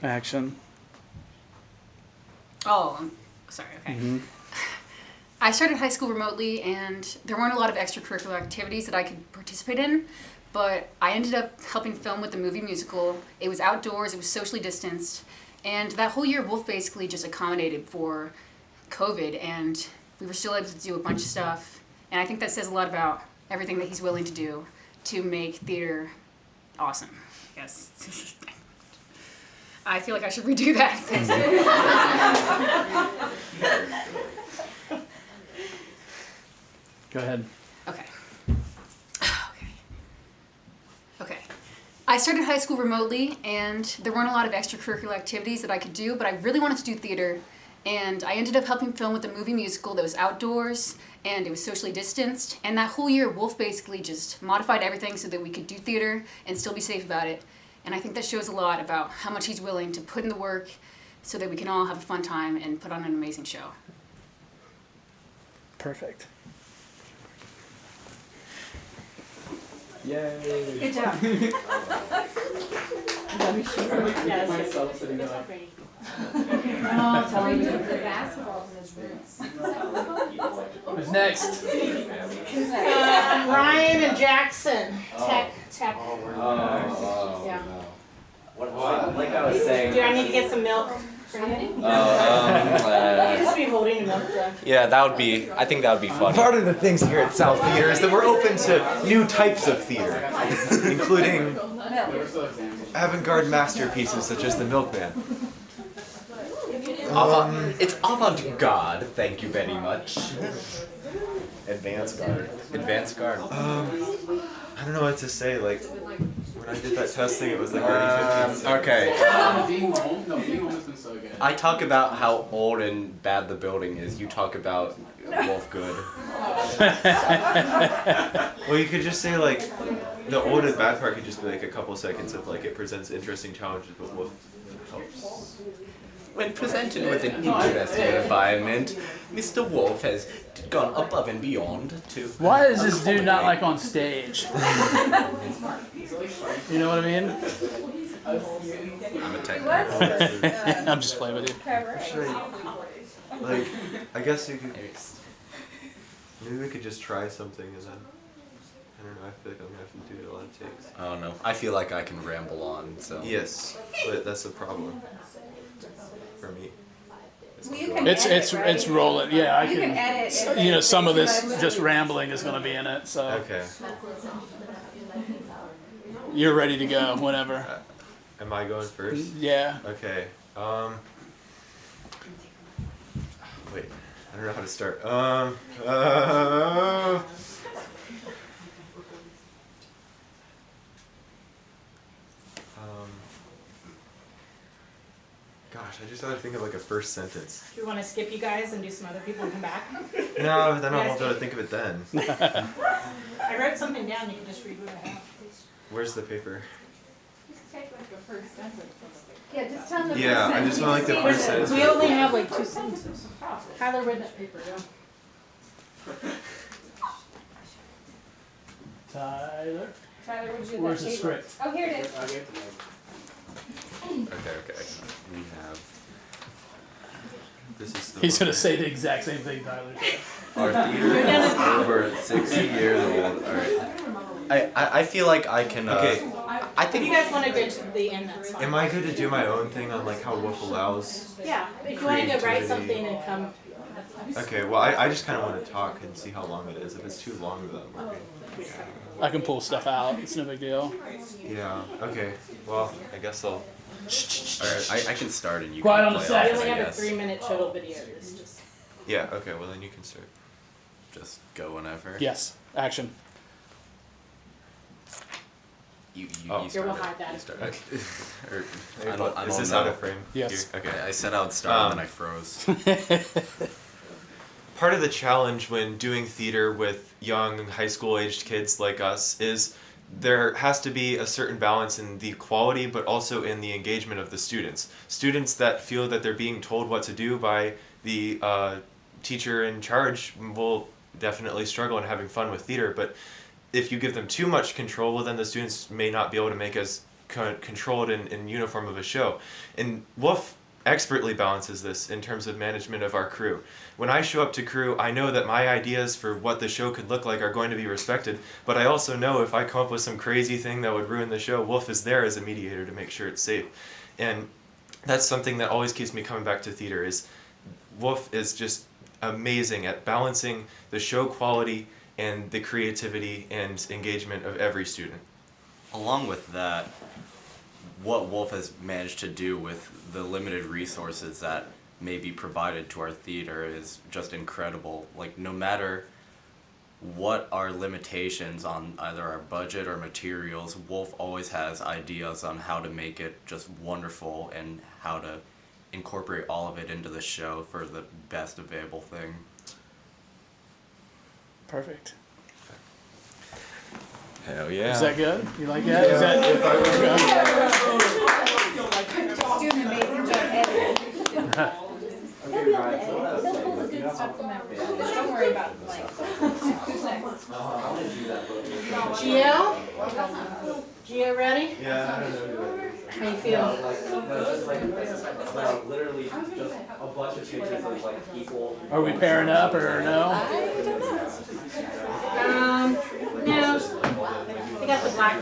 Action. Oh, sorry, okay. I started high school remotely, and there weren't a lot of extracurricular activities that I could participate in, but I ended up helping film with the movie musical. It was outdoors, it was socially distanced, and that whole year Wolf basically just accommodated for COVID, and we were still able to do a bunch of stuff, and I think that says a lot about everything that he's willing to do to make theater awesome. Yes. I feel like I should redo that. Thanks. Go ahead. Okay. Okay. I started high school remotely, and there weren't a lot of extracurricular activities that I could do, but I really wanted to do theater, and I ended up helping film with the movie musical that was outdoors, and it was socially distanced, and that whole year Wolf basically just modified everything so that we could do theater and still be safe about it, and I think that shows a lot about how much he's willing to put in the work so that we can all have a fun time and put on an amazing show. Perfect. Yay! Good job. Yeah, myself sitting there like, Oh, tell me the basketball in his who's next? Ryan and Jackson. Tech. Oh, Yeah. Well, like I was saying. Do I need to get some milk for you? Just be holding the milk jug. Yeah, I think that would be fun. Part of the things here at South Theater is that we're open to new types of theater, including avant-garde masterpieces such as The Milkman. It's avant-garde, thank you very much. Advanced guard. Advanced guard. I don't know what to say, like, when I did that testing it was like 30, 15 Okay. Being home has been so good. I talk about how old and bad the building is. You talk about Wolf good. Well, you could just say, like, the old and bad part could just be like a couple seconds of, like, it presents interesting challenges, but Wolf helps. When presented with an interesting environment, Mr. Wolf has gone above and beyond to... Why is this dude not like on stage? You know what I mean? I'm a technical. I'm just playing with you. Actually, like, I guess you could, maybe we could just try something and then, I don't know, I feel like I'm gonna have to do a lot of takes. I don't know. I feel like I can ramble on, so... Yes, but that's the problem. For me. Well, you can It's rolling. Yeah, I You can can. edit. You know, some of this just rambling is going to be in it, so Okay. you're ready to go whenever. Am I going first? Yeah. Okay. Wait. I don't know how to start. Gosh, I just had to think of like a first sentence. Do you want to skip you guys and do some other people and come back? No, then I won't be able to think of it then. I wrote something down. You can just read what I have. Where's the paper? Yeah, just tell them. Yeah, I just want like the first sentence. We only have like 2 sentences. Tyler read that paper, yeah. Tyler, Tyler, would you where's the script? Oh, here it is. I gave it to Megan. Okay. We have... This is the He's going to say the exact same thing Tyler said. Our theater is over 60 years old. Alright. I feel like I can... Okay. I If think... you guys want to go to the end, that's fine. Am I good to do my own thing on like how Wolf allows? Yeah, if you want to go write Creativity. something and come. Okay, well I just kind of want to talk and see how long it is. If it's too long, then I'm working. I can pull stuff out. It's no big deal. Yeah. Okay. Well, I guess I'll. Alright, I can start and you Quiet can on the play set. We off, only I have a guess. 3-minute total video. This just. Yeah. Okay. Well, then you can start. Just go whenever. Yes. Action. You Oh. Here, start we'll it. hide that. You start it. Or, I don't Is this know. out of frame? Yes. Here? Okay. I said I would start and then I froze. Part of the challenge when doing theater with young high school aged kids like us is there has to be a certain balance in the quality but also in the engagement of the students. Students that feel that they're being told what to do by the teacher in charge will definitely struggle in having fun with theater, but if you give them too much control, well then the students may not be able to make as controlled and uniform of a show. And Wolf expertly balances this in terms of management of our crew. When I show up to crew, I know that my ideas for what the show could look like are going to be respected, but I also know if I come up with some crazy thing that would ruin the show, Wolf is there as a mediator to make sure it's safe. And that's something that always keeps me coming back to theater, is Wolf is just amazing at balancing the show quality and the creativity and engagement of every student. Along with that, what Wolf has managed to do with the limited resources that may be provided to our theater is just incredible. Like, no matter what our limitations on either our budget or materials, Wolf always has ideas on how to make it just wonderful and how to incorporate all of it into the show for the best available thing. Perfect. Hell yeah. Is that good? You like that? Is that Doing an amazing job editing. He'll be able to edit. He'll pull the good stuff from everyone. Don't worry about the blank. Gio, ready? Yeah, I don't know. How you feel? Literally just a bunch of pictures of like people. Are we pairing up or no? I don't know. No. We got the black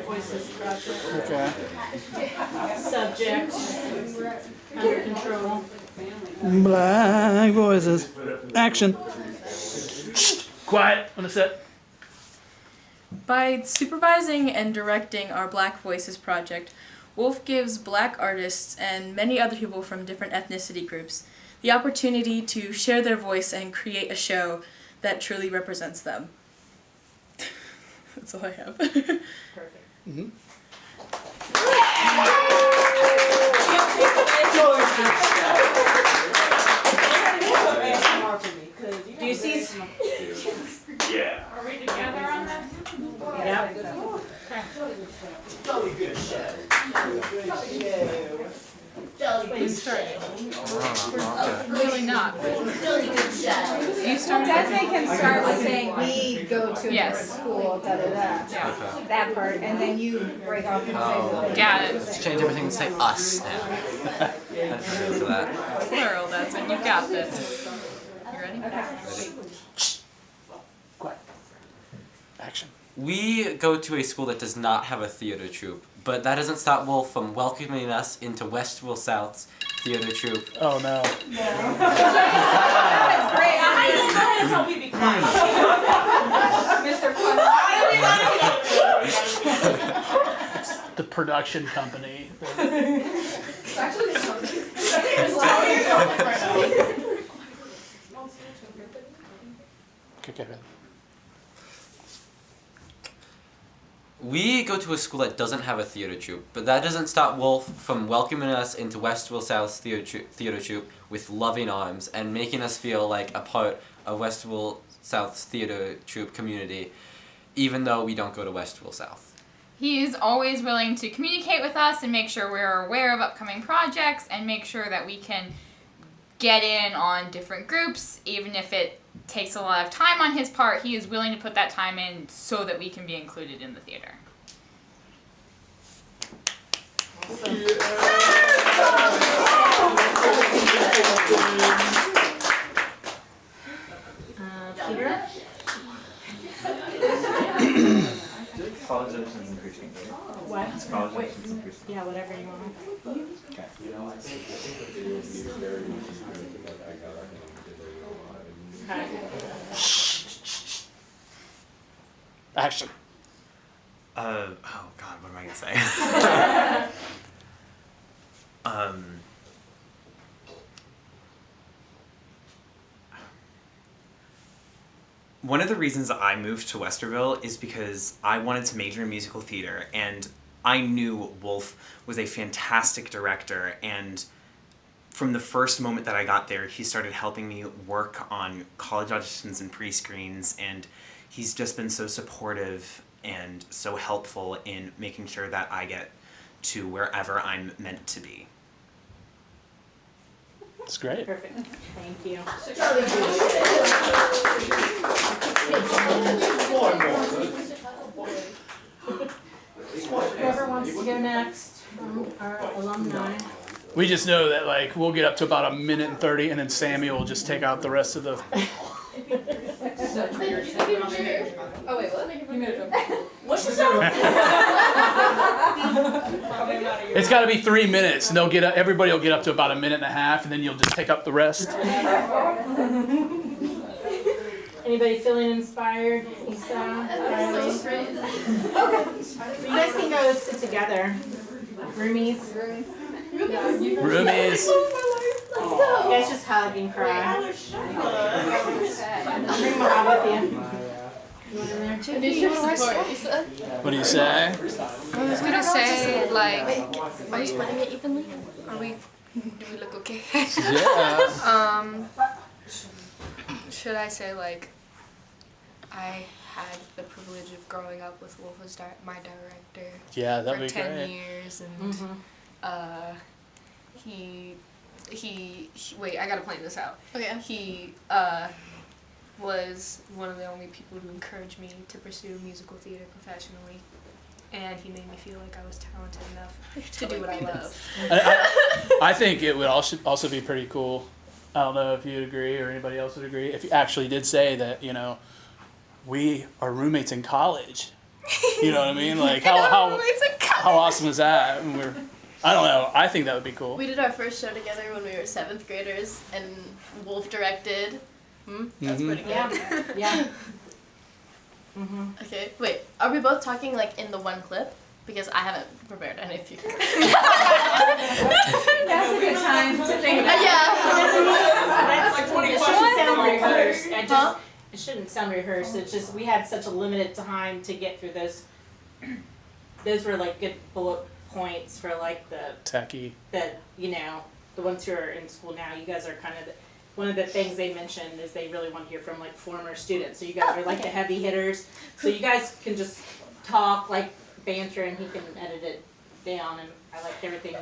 voices project. Okay. Subject under control. Black voices. Action. Quiet on the set. By supervising and directing our Black Voices project, Wolf gives Black artists and many other people from different ethnicity groups the opportunity to share their voice and create a show that truly represents them. That's all I have. Perfect. Mm-hmm. Do you see? Yeah. Are we together on that? Yeah. Jolly good show. Who's starting? Really not. You started. Does make him start with saying we go to Yes. school, da da da. Yeah. That part, and then you break off and say. Got it. Let's change everything and say us now. For that. Plural, that's when you got this. You ready? Quiet. Action. We go to a school that does not have a theater troupe, but that doesn't stop Wolf from welcoming us into Westville South's theater troupe. Oh no. That's great. I just hope you be quiet. Mr. The production company. Okay. We go to a school that doesn't have a theater troupe, but that doesn't stop Wolf from welcoming us into Westville South's theater troupe with loving arms and making us feel like a part of Westville South's theater troupe community, even though we don't go to Westville South. He is always willing to communicate with us and make sure we're aware of upcoming projects and make sure that we can get in on different groups, even if it takes a lot of time on his part. He is willing to put that time in so that we can be included in the theater. Peter? Apologize and appreciate it. What? Apologize Wait, and appreciate yeah, whatever you want. Action. Oh God, what am I gonna say? One of the reasons I moved to Westerville is because I wanted to major in musical theater, and I knew Wolf was a fantastic director, and from the first moment that I got there, he started helping me work on college auditions and pre-screens, and he's just been so supportive and so helpful in making sure that I get to wherever I'm meant to be. It's great. Perfect. Thank you. Whoever wants to go next from our alumni. We just know that like we'll get up to about 1:30, and then Sammy will just take out the rest of the. Oh wait, what? What's the It's got to be 3 minutes, and they'll get up, everybody will get up to about 1.5 minutes, and then you'll just take up the rest. Anybody feeling inspired? Lisa, Riley? Okay. You guys can go sit together. Roomies. Roomies. You guys just hug and cry. Bring Mom with you. What do you say? I was gonna say, like, Are you splitting it evenly? do we look okay? Yeah. Should I say, like, I had the privilege of growing up with Wolf as my director Yeah, that'd for be 10 great. years, and he wait, I gotta plan this out. Okay. He was one of the only people to encourage me to pursue musical theater professionally, and he made me feel like I was talented enough to do what I love. I think it would also be pretty cool. I don't know if you'd agree or anybody else would agree. If you actually did say that, you know, we are roommates in college. You know what I mean? Like how awesome is that? And I don't know. I think that would be cool. We did our first show together when we were 7th graders, and Wolf directed. That's pretty good. Yeah. Okay, wait. Are we both talking like in the one clip? Because I haven't prepared anything. That's a good time to think about it. That's like 20 questions. It shouldn't sound rehearsed. It shouldn't sound rehearsed. It's just we had such a limited time to get through those. Those were like good bullet points for like the you know, the ones who are in school now. You guys are kind of one of the things they mentioned is they really want to hear from like former students. So you guys are like the heavy hitters. So you guys can just talk like banter, and he can edit it down. And I liked everything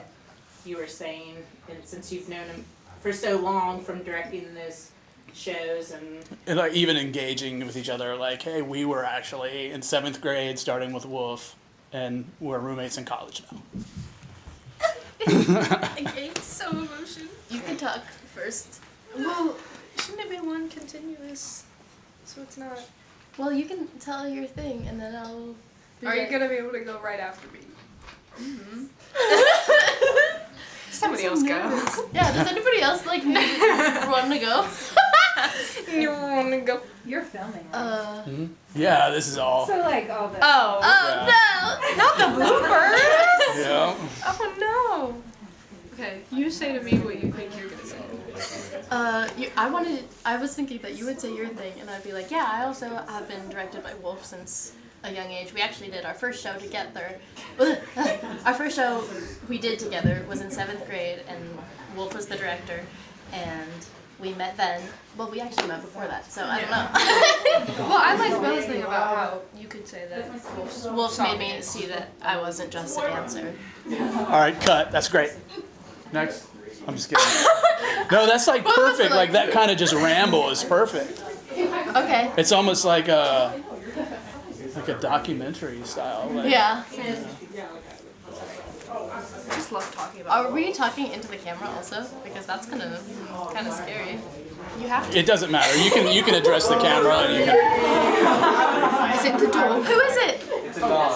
you were saying, and since you've known him for so long from directing those shows and like even engaging with each other, like, hey, we were actually in 7th grade starting with Wolf, and we're roommates in college now. Okay, so emotion. You can talk first. Well, shouldn't it be one continuous? So it's not. Well, you can tell your thing, and then I'll. Are you gonna be able to go right after me? Somebody else go. Yeah, does anybody else like want to go? You want to go? you're filming. Right? Yeah, this is all. So like all the. Oh no! Not the bloopers! Yeah. Oh no! Okay, you say to me what you think you're gonna say. I was thinking that you would say your thing, and I'd be like, yeah, I also have been directed by Wolf since a young age. We actually did our first show together. Our first show we did together was in 7th grade, and Wolf was the director, and we met then. Well, we actually met before that, so I don't know. Well, I like Bella's thing about how you could say that. Wolf made me see that I wasn't just a dancer. All right, cut. That's great. Next. I'm just kidding. No, that's like perfect. Like that kind of just ramble is perfect. Okay. It's almost like a documentary style. Like, Yeah. I just love talking about Are we talking into the camera also? Because that's kind of scary. You have to. It doesn't matter. You can address the camera. And you can, Is it the door? Who is it? It's a dog.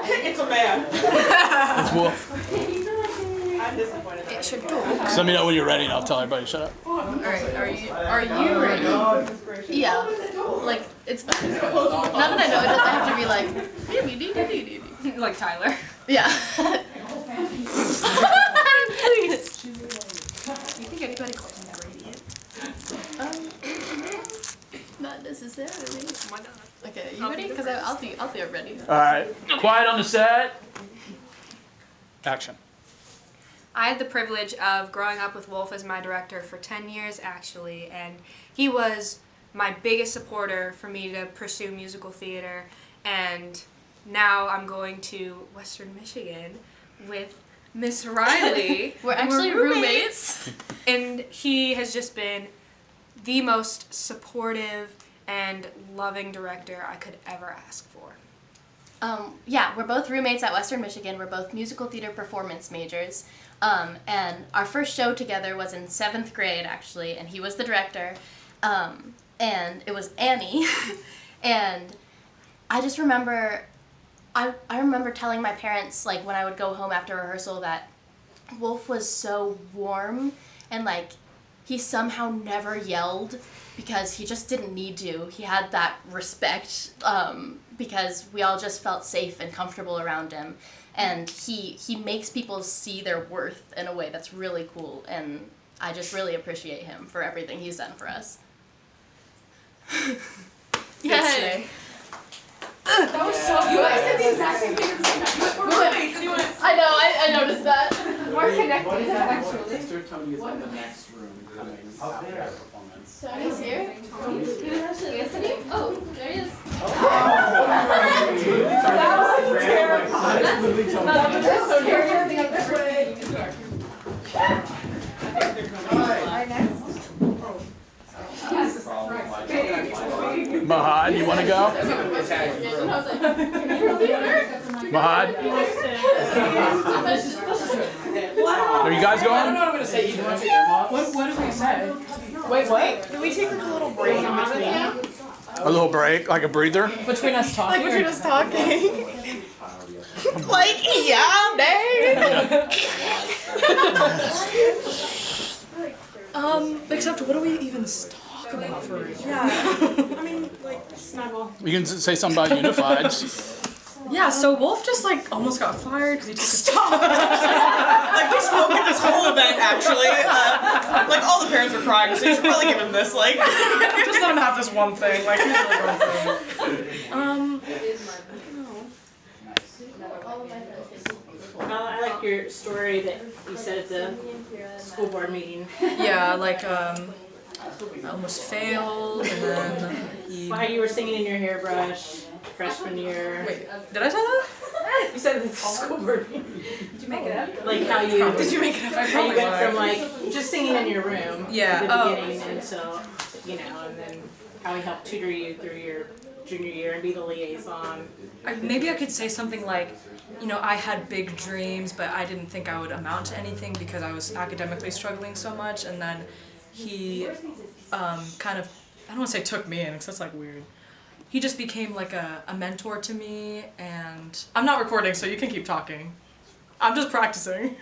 it's Wolf. It's your door. Just let me know when you're ready, and I'll tell everybody to shut up. Alright, are you ready? Yeah. Like, it's fine. Now that I know, it doesn't have to be like. Like Tyler. Yeah. Please. Do you think anybody calls him gradient? Not necessarily. Why not? Okay, you ready? Because I'll be ready. All right. Quiet on the set. Action. I had the privilege of growing up with Wolf as my director for 10 years, actually, and he was my biggest supporter for me to pursue musical theater, and now I'm going to Western Michigan with Miss Riley. We're actually roommates. And he has just been the most supportive and loving director I could ever ask for. Yeah, we're both roommates at Western Michigan. We're both musical theater performance majors. And our first show together was in 7th grade, actually, and he was the director. And it was Annie. And I just remember, I remember telling my parents, like, when I would go home after rehearsal that Wolf was so warm and, like, he somehow never yelled because he just didn't need to. He had that respect because we all just felt safe and comfortable around him. And he makes people see their worth in a way that's really cool. And I just really appreciate him for everything he's done for us. Yay! That was so good. You guys did the exact same thing. I know, I noticed that. We're connected, actually. Mr. Tony is in the next room coming up there performance. Tony's here? Oh, there he is. That was terrifying. That was just so Mahad, you want to go? Mahad? Are you guys going? I don't know what I'm gonna say either. What did we say? Wait, what? Did we take like a little break in between? A little break, like a breather? Between us talking? Like, between us talking. Like, yeah, babe. Except what do we even talk about for real? Yeah. I mean, like, snuggle. You can say something about Unified. Yeah, so Wolf just like almost got fired because he took Stop! Like, we spoke at this whole event, actually. Like, all the parents were crying, so you should probably give him this, like, just let him have this one thing. Like, here's the one thing. Well, I like your story that you said at the school board meeting. Yeah, like I almost failed, and then Why you were singing in your hairbrush freshman year. Wait, did I say that? You said it at the school board meeting. Did you make it up? Like how you Did you make it up? how you went from like just singing in your room Yeah, at the oh. beginning until and then how he helped tutor you through your junior year and be the liaison. Maybe I could say something like, I had big dreams, but I didn't think I would amount to anything because I was academically struggling so much, and then he kind of, I don't want to say took me in, because that's like weird. He just became like a mentor to me, and I'm not recording, so you can keep talking. I'm just practicing.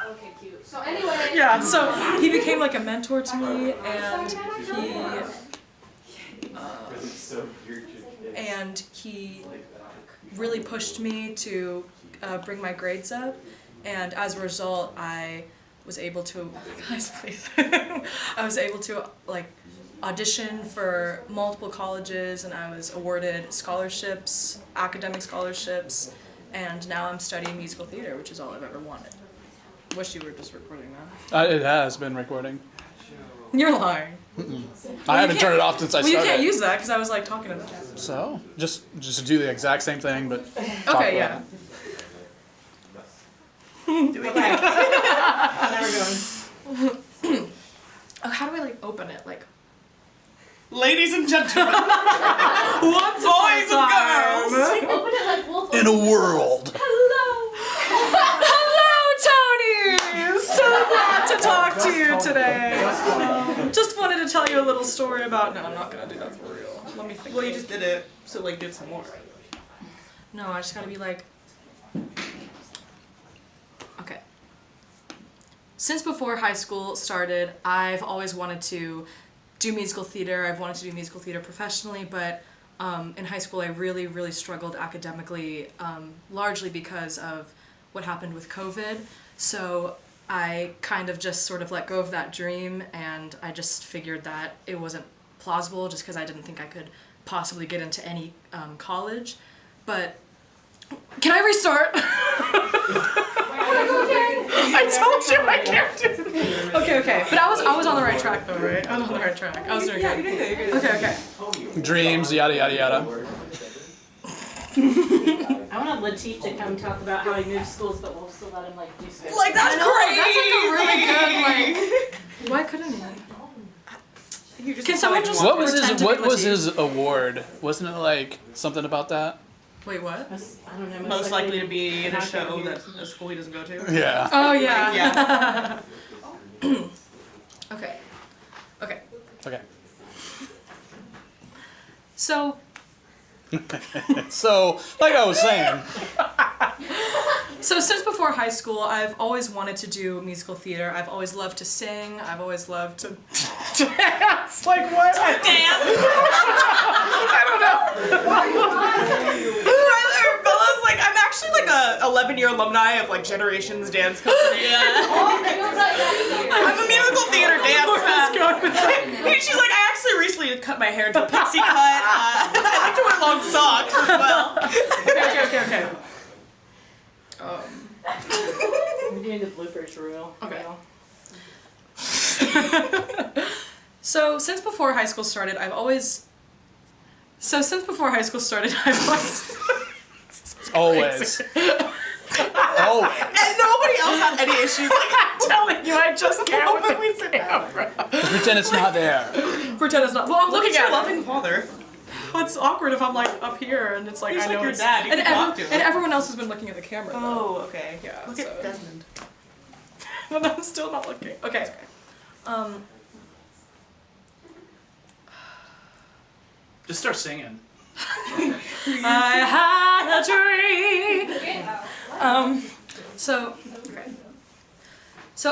Okay, cute. So anyway. Yeah, so he became like a mentor to me, and he really pushed me to bring my grades up, and as a result, I was able to, guys, please, I was able to like audition for multiple colleges, and I was awarded scholarships, academic scholarships, and now I'm studying musical theater, which is all I've ever wanted. Wish you were just recording that. It has been recording. You're lying. I haven't turned it off since I started. Well, you can't use that because I was like talking about it. So, just do the exact same thing, but talk Okay, about yeah. Now we're going. Oh, how do I like open it? Like, Ladies and gentlemen, what's boys and girls? Open it like Wolf. In a world. Hello, Tony! So glad to talk to you today. Just wanted to tell you a little story about. No, I'm not gonna do that for real. Let me think. Well, you just did it, so like, do some more. No, I just gotta be like. Okay. Since before high school started, I've always wanted to do musical theater. I've wanted to do musical theater professionally, but in high school I really, really struggled academically, largely because of what happened with COVID. So I kind of just sort of let go of that dream, and I just figured that it wasn't plausible just because I didn't think I could possibly get into any college. But can I restart? I told you I can't do it. Okay. But I was on the right track though, right? I was on the right track. I was doing good. You're good. Okay. Dreams, yada yada yada. I want Latif to come talk about how he moves schools, but we'll still let him like do stuff. Like, that's crazy! That's like a really good like. Why couldn't he? Can someone just What was pretend his to be What was Latif? his award? Wasn't it like something about that? Wait, what? I don't know. Most likely to be in a show that a school he doesn't go to. Yeah. Oh yeah. Yeah. Okay. Okay. Okay. So So, like I was saying, So since before high school, I've always wanted to do musical theater. I've always loved to sing. I've always loved to dance. Like what? Dance. I don't know. Bella's like, I'm actually like a 11-year alumni of like Generations Dance Company. I'm a musical theater dancer. She's like, I actually recently cut my hair into a pixie cut. I like to wear long socks as well. Okay. We're doing the bloopers reel. Okay. So since before high school started, I've always. always. Always. And nobody else had any issues. Like I'm telling you, I just can't when we sit down. Just pretend it's not there. Pretend it's not. Well, I'm looking at your loving father. It's awkward if I'm like up here and it's like he's I know like your it's, dad. You can talk to him. And everyone else has been looking at the camera. Oh, okay. Yeah. Look at Desmond. But I'm still not looking. Okay. Just start singing. I had a dream. So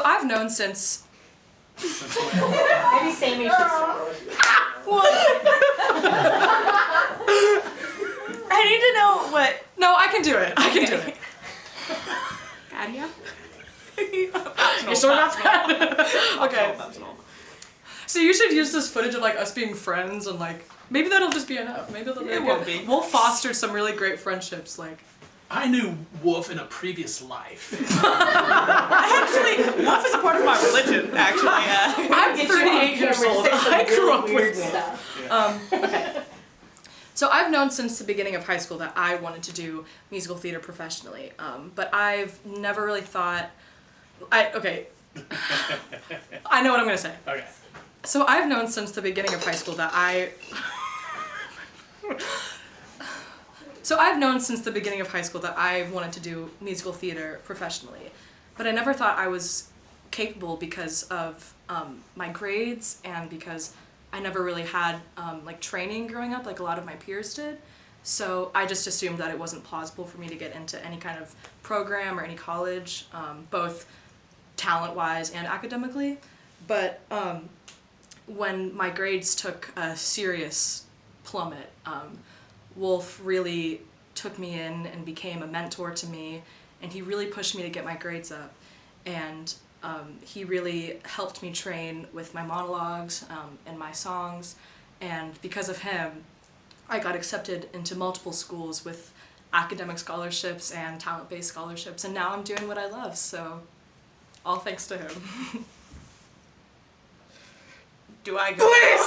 I've known since. Maybe Sammy should start. What? I need to know what. No, I can do it. I can do it. Adia? You're sure about that? Okay. So you should use this footage of like us being friends and like maybe that'll just be enough. Maybe that'll be it won't be. We'll foster some really great friendships like. I knew Wolf in a previous life. Actually, Wolf is a part of my religion, actually. I'm 38 years old. I grew up with Wolf. Okay. So I've known since the beginning of high school that I wanted to do musical theater professionally, but I've never really thought. Okay. I know what I'm gonna say. Okay. So I've known since the beginning of high school that I wanted to do musical theater professionally, but I never thought I was capable because of my grades and because I never really had like training growing up like a lot of my peers did. So I just assumed that it wasn't plausible for me to get into any kind of program or any college, both talent-wise and academically. But when my grades took a serious plummet, Wolf really took me in and became a mentor to me, and he really pushed me to get my grades up. And he really helped me train with my monologues and my songs, and because of him, I got accepted into multiple schools with academic scholarships and talent-based scholarships, and now I'm doing what I love, so all thanks to him. Do I go? You did it.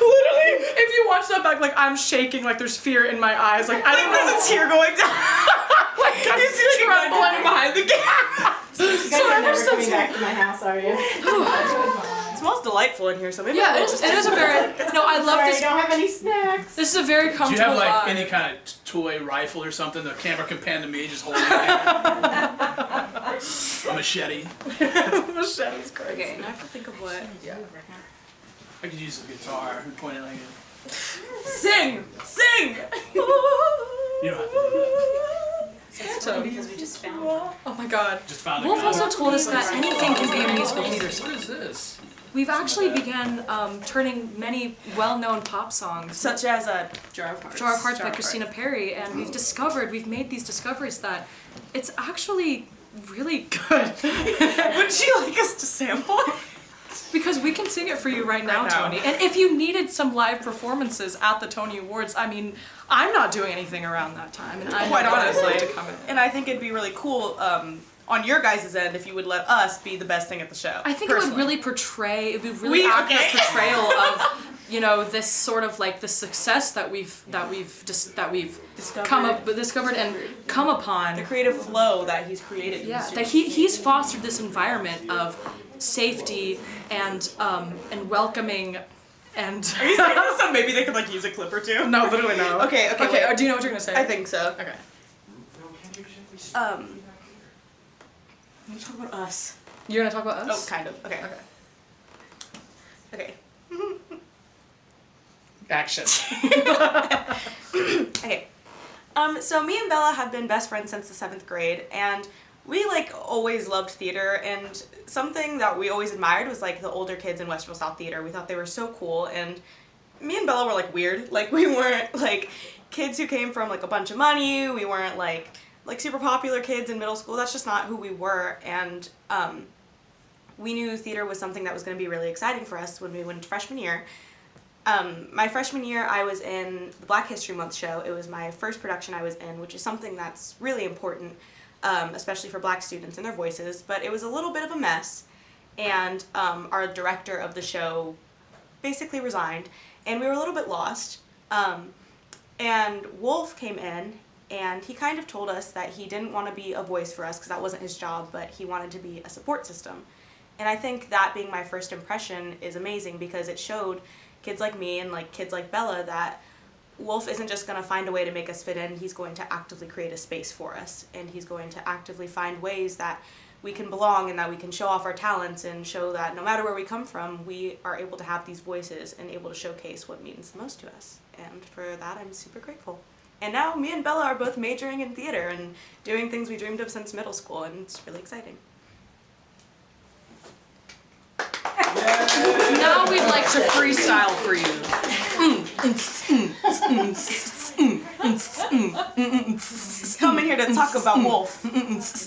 Literally, if you watch that back, like I'm shaking, like there's fear in my eyes, like I don't know. There's a tear going down. Like you see like trembling behind the camera. You guys are never coming back to my house, are you? It smells delightful in here, so maybe Yeah, it is a very. No, I love Sorry, this. I don't have any snacks. This is a very Do you comfortable have like vibe. any kind of toy rifle or something? The camera can pan to me just holding it. A machete. Machete's great. Okay, now I have to think of what. Yeah. I could use a guitar and point it like it. Sing! Sing! You don't have to do It's funny because we just found one. Oh my god. that. Just found the Wolf guy. also told us that anything can be a musical theater. What is this? We've actually began turning many well-known pop songs, such as Jar of Hearts. Jar of Hearts by Christina Perri, and we've made these discoveries that it's actually really good. Would you like us to sample it? Because we can sing it for you right now, Tony. And if you needed some live performances at the Tony Awards, I mean, I'm not doing anything around that time, and I'm quite honestly to come in. And I think it'd be really cool on your guys' end if you would let us be the best thing at the show. I think it would really portray. It would be really accurate portrayal of, you know, this sort of like the success that we've discovered and come upon. The creative flow that he's created. Yeah, that he's fostered this environment of safety and welcoming and. Are you saying this so maybe they could like use a clip or two? No, literally no. Okay. Wait. Do you know what you're gonna say? I think so. Okay. I'm gonna talk about us. You're gonna talk about us? Oh, kind of. Okay. Okay. Action. Okay. So me and Bella have been best friends since the 7th grade, and we like always loved theater, and something that we always admired was like the older kids in Westerville South Theater. We thought they were so cool, and me and Bella were like weird. Like we weren't like kids who came from like a bunch of money. We weren't like super popular kids in middle school. That's just not who we were, and we knew theater was something that was going to be really exciting for us when we went into freshman year. My freshman year, I was in the Black History Month show. It was my first production I was in, which is something that's really important, especially for Black students and their voices, but it was a little bit of a mess, and our director of the show basically resigned, and we were a little bit lost, and Wolfe came in, and he kind of told us that he didn't want to be a voice for us because that wasn't his job, but he wanted to be a support system. And I think that being my first impression is amazing because it showed kids like me and like kids like Bella that Wolfe isn't just going to find a way to make us fit in, he's going to actively create a space for us, and he's going to actively find ways that we can belong and that we can show off our talents and show that no matter where we come from, we are able to have these voices and able to showcase what means the most to us. And for that, I'm super grateful. And now me and Bella are both majoring in theater and doing things we dreamed of since middle school, and it's really exciting. Now we'd like to freestyle for you. Come in here to talk about Wolfe.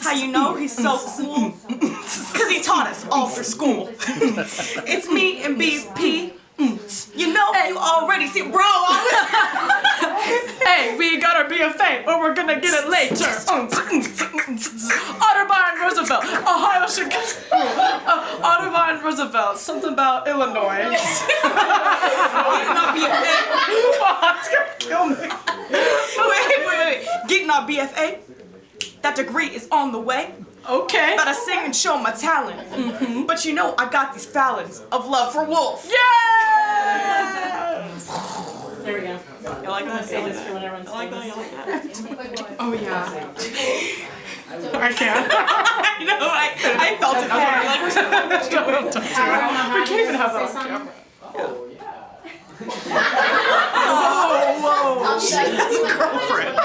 How you know he's so cool? Cause he taught us all through school. It's me and BP. You know, you already see, bro. Hey, we got our BFA, or we're gonna get it later. Audubon Roosevelt, Ohio, Chicago. Audubon Roosevelt, something about Illinois. Getting our BFA. Oh, it's gonna kill me. Wait. Getting our BFA. That degree is on the way. Okay. But I sing and show my talent. Mm-hmm. But you know, I got these Fallons of love for Wolfe. Yeah! There we go. You like that? Say this for when everyone's I like that. Oh, yeah. I can't. I know, I felt it. I was like, don't do it. We can't even have that on camera. Oh, yeah. Whoa. That's a girlfriend.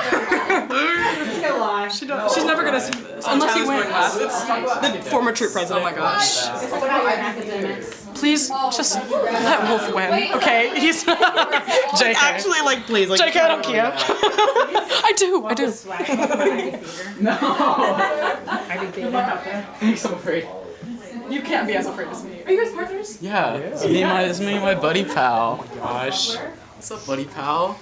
She's never gonna see this. Unless you win. The former troop president. Oh my gosh. It's about your academics. Please, just let Wolfe win, okay? He's JK. Actually, like, please, like. JK, I don't care. I do. No. I do theater. I'm so afraid. You can't be as afraid as me. Are you guys partners? Yeah. This is me and my buddy pal. Oh my gosh. What's up, buddy pal?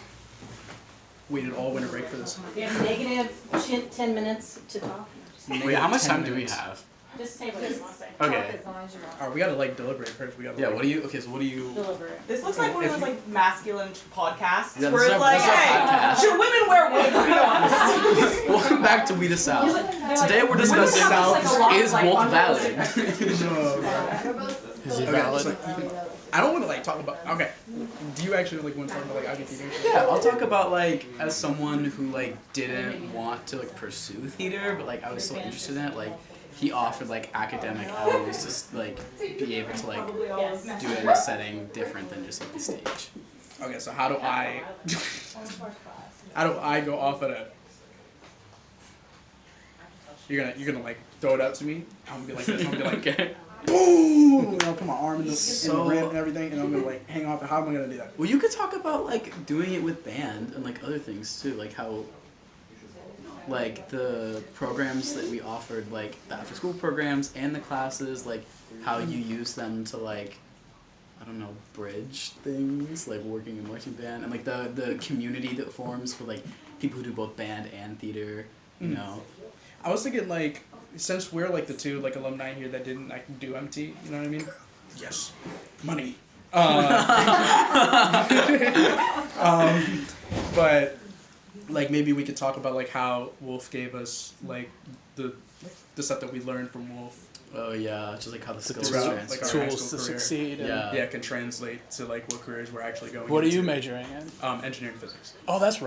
Waited all winter break for this. We have negative 10 minutes to talk. Wait, how much time do we have? Just say what you want to say. Okay. Alright, we gotta like deliberate first. We gotta. Yeah. What do you? Okay. So what do you? Deliberate. This looks like one of those like masculine podcasts Yeah, where this it's is like, our hey, podcast. should women wear wigs? To be honest. Welcome back to We the South. Today we're discussing is Wolfe valid? Is he valid? I don't want to like talk about. Okay. Do you actually like want to talk about like IB theater? Yeah, I'll talk about like as someone who like didn't want to like pursue theater, but like I was still interested in it. Like he offered like academic avenues to like be able to like do it in a setting different than just like the stage. Okay, so how do I go off of that? You're gonna like throw it up to me. I'm gonna be like this. I'm gonna be like, Okay. boom! And I'll put my arm in the rim and everything, and I'm gonna like hang off. How am I gonna do that? Well, you could talk about like doing it with band and like other things too, like how like the programs that we offered, like the after school programs and the classes, like how you use them to like, I don't know, bridge things, like working in marching band, and like the community that forms for like people who do both band and theater, you know. I was thinking like, since we're like the two like alumni here that didn't like do MT, you know what I mean? Yes, money. But like maybe we could talk about like how Wolfe gave us like the stuff that we learned from Wolfe Oh yeah, just like how the skills throughout transfer. like our high Tools school to career. succeed. And, Yeah. Yeah, can translate to like what careers we're actually going What are into. you majoring in? Engineering physics. Oh, that's